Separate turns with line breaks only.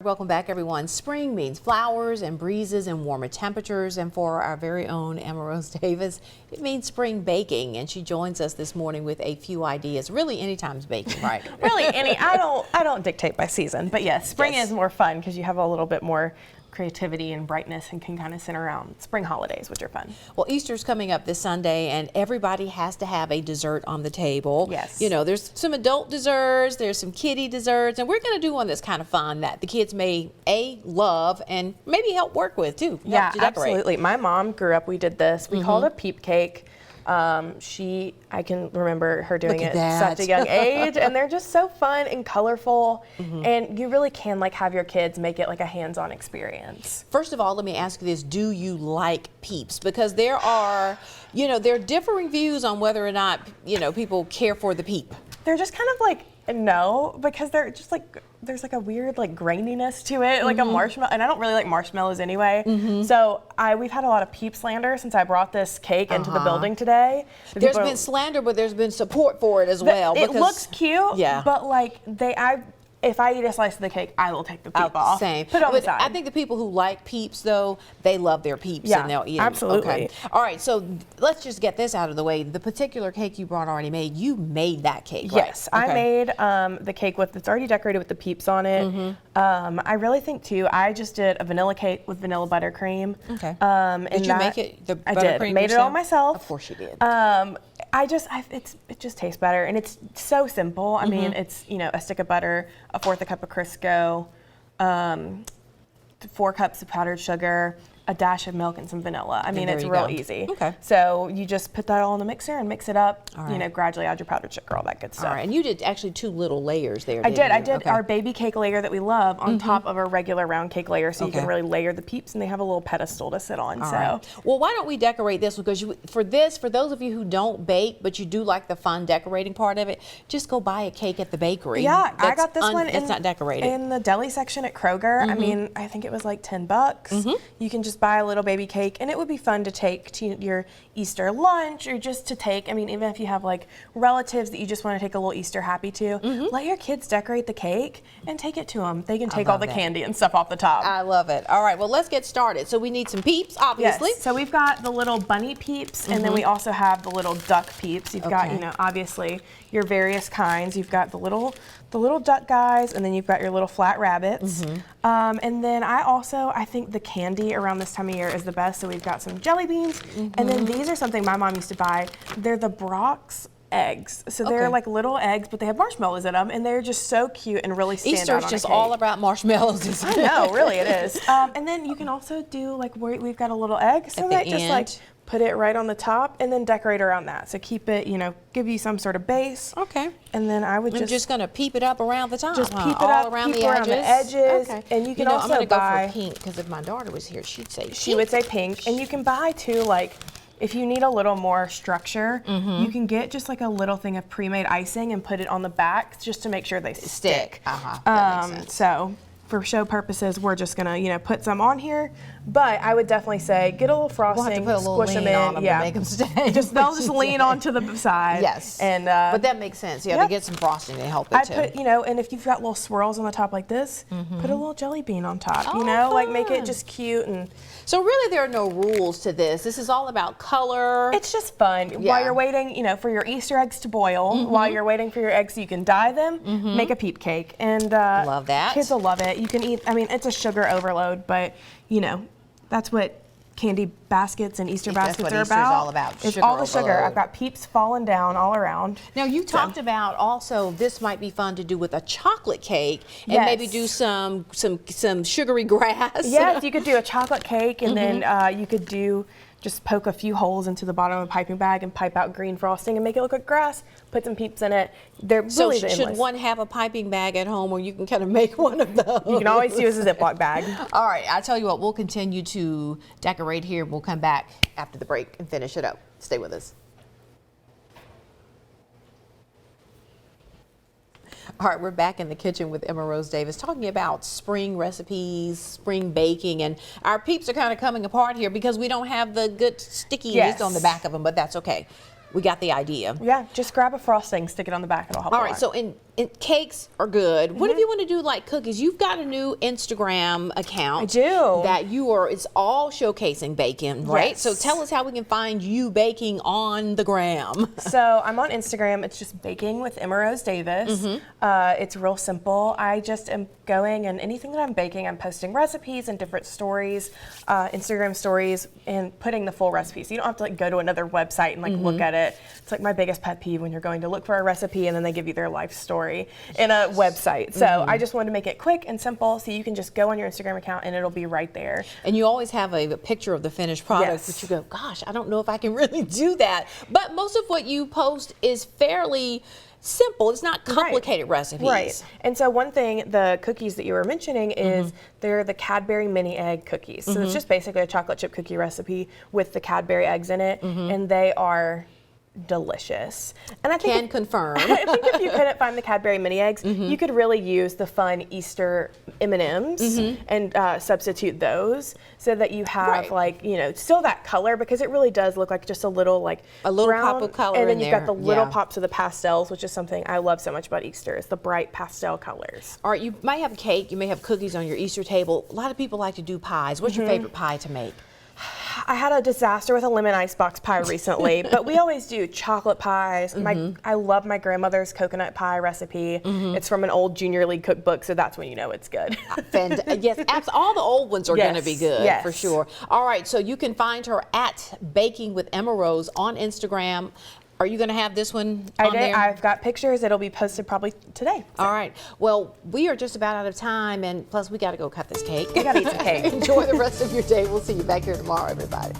Welcome back, everyone. Spring means flowers and breezes and warmer temperatures, and for our very own Emma Rose Davis, it means spring baking, and she joins us this morning with a few ideas. Really, anytime's baking, right?
Really, I don't dictate by season, but yes, spring is more fun because you have a little bit more creativity and brightness and can kind of sit around spring holidays, which are fun.
Well, Easter's coming up this Sunday, and everybody has to have a dessert on the table.
Yes.
You know, there's some adult desserts, there's some kiddie desserts, and we're going to do one that's kind of fun that the kids may love and maybe help work with too.
Yeah, absolutely. My mom grew up, we did this. We called it a peep cake. I can remember her doing it at such a young age, and they're just so fun and colorful, and you really can like have your kids make it like a hands-on experience.
First of all, let me ask you this: do you like Peeps? Because there are, there are differing views on whether or not, people care for the Peep.
They're just kind of like, no, because they're just like, there's like a weird like graininess to it, like a marshmallow, and I don't really like marshmallows anyway. So we've had a lot of Peep slander since I brought this cake into the building today.
There's been slander, but there's been support for it as well.
It looks cute,
yeah.
But like if I eat a slice of the cake, I will take the Peep off.
Same.
Put it on the side.
I think the people who like Peeps, though, they love their Peeps and they'll eat them.
Absolutely.
Okay. All right, so let's just get this out of the way. The particular cake you brought already made, you made that cake, right?
Yes, I made the cake it's already decorated with the Peeps on it. I really think too, I just did a vanilla cake with vanilla buttercream.
Okay.
Did
you make it?
I did. Made it all myself.
Of course you did.
It just tastes better, and it's so simple. I mean, it's a stick of butter, a fourth a cup of Crisco, 4 cups of powdered sugar, a dash of milk, and some vanilla. I mean, it's real easy.
Okay.
So you just put that all in the mixer and mix it up. Right. Gradually add your powdered sugar, all that good stuff.
All right, and you did actually 2 little layers there.
I did our baby cake layer that we love on top of a regular round cake layer, so you can really layer the Peeps, and they have a little pedestal to sit on. Right.
Well, why don't we decorate this? Because for those of you who don't bake but you do like the fun decorating part of it, just go buy a cake at the bakery.
Yeah, I got this one.
It's not decorated
in the deli section at Kroger. I mean, I think it was like $10. You can just buy a little baby cake, and it would be fun to take to your Easter lunch, or just to take. I mean, even if you have like relatives that you just want to take a little Easter happy to, let your kids decorate the cake and take it to them. They can take all the candy and stuff off the top.
I love it. All right, well, let's get started. So we need some Peeps, obviously.
Yes. So we've got the little bunny Peeps, and then we also have the little duck Peeps. You've got, obviously your various kinds. You've got the little duck guys, and then you've got your little flat rabbits. And then I think the candy around this time of year is the best. So we've got some jelly beans, and then these are something my mom used to buy. They're the Brock's eggs. So they're like little eggs, but they have marshmallows in them, and they're just so cute and really stand out on a cake.
Easter's just all about marshmallows, isn't it?
I know, really it is. And then you can also do like we've got a little egg, so that just like put it right on the top and then decorate around that. So keep it, give you some sort of base.
Okay.
And then I'm
just going to peep it up around the top.
Just peep it
all
up,
around
peep
the
around
edges.
the edges. Okay. And you can also
I'm
buy.
Go for pink, because if my daughter was here, she'd say pink.
She would say pink. And you can buy too, like, if you need a little more structure, you can get just like a little thing of pre-made icing and put it on the back just to make sure they stick.
That makes sense.
So for show purposes, we're just gonna put some on here. But I would definitely say get a little frosting,
we'll have to put a little
squish them in,
on them to make them stay.
They'll just lean onto the side.
Yes.
And
but that makes sense. You have to get some frosting to help it too.
I put, and if you've got little swirls on the top like this, put a little jelly bean on top.
Oh,
like make it just cute. And
so really, there are no rules to this. This is all about color.
It's just fun. While you're waiting, for your Easter eggs to boil, while you're waiting for your eggs so you can dye them, make a peep cake. And
love that.
Kids will love it. You can eat. I mean, it's a sugar overload, but that's what candy baskets and Easter baskets are about.
All about.
It's all the sugar. I've got Peeps falling down all around.
Now you talked about also this might be fun to do with a chocolate cake and maybe do some sugary grass.
Yes, you could do a chocolate cake, and then you could just poke a few holes into the bottom of a piping bag and pipe out green frosting and make it look like grass. Put some Peeps in it. They're really
should one have a piping bag at home, or you can kind of make one of those?
You can always use a Ziploc bag.
All right, I tell you what, we'll continue to decorate here. We'll come back after the break and finish it up. Stay with us. All right, we're back in the kitchen with Emma Rose Davis talking about spring recipes, spring baking, and our Peeps are kind of coming apart here because we don't have the good stickiness on the back of them, but that's okay. We got the idea.
Yeah, just grab a frosting, stick it on the back, it'll help.
All right, so cakes are good. What if you want to do like cookies? You've got a new Instagram account.
I do.
That it's all showcasing baking, right?
Yes.
So tell us how we can find you baking on the gram.
So I'm on Instagram. It's just Baking with Emma Rose Davis. It's real simple. I just am going, and anything that I'm baking, I'm posting recipes and different stories, Instagram stories, and putting the full recipe. So you don't have to like go to another website and like look at it. It's like my biggest pet peeve when you're going to look for a recipe and then they give you their life story in a website. So I just wanted to make it quick and simple so you can just go on your Instagram account and it'll be right there.
And you always have a picture of the finished product,
Yes.
but you go, gosh, I don't know if I can really do that. But most of what you post is fairly simple. It's not complicated recipes.
Right. And so one thing, the cookies that you were mentioning is they're the Cadbury mini egg cookies. So it's just basically a chocolate chip cookie recipe with the Cadbury eggs in it, and they are delicious. And I think
confirm.
I think if you couldn't find the Cadbury mini eggs, you could really use the fun Easter M&Ms and substitute those so that you have like, you know, still that color, because it really does look like just a little
brown, pop of color
and then
in
you've
there.
got the little pops of the pastels, which is something I love so much about Easter, is the bright pastel colors.
All right, you might have cake, you may have cookies on your Easter table. A lot of people like to do pies. What's your favorite pie to make?
I had a disaster with a lemon icebox pie recently, but we always do chocolate pies. I love my grandmother's coconut pie recipe. It's from an old junior league cookbook, so that's when you know it's good.
Yes, all the old ones are going to be good for sure. All right, so you can find her at Baking with Emma Rose on Instagram. Are you going to have this one on there?
I've got pictures. It'll be posted probably today. So.
All right. Well, we are just about out of time, and plus we got to go cut this cake.
We got to eat some cake.
Enjoy the rest of your day. We'll see you back here tomorrow, everybody.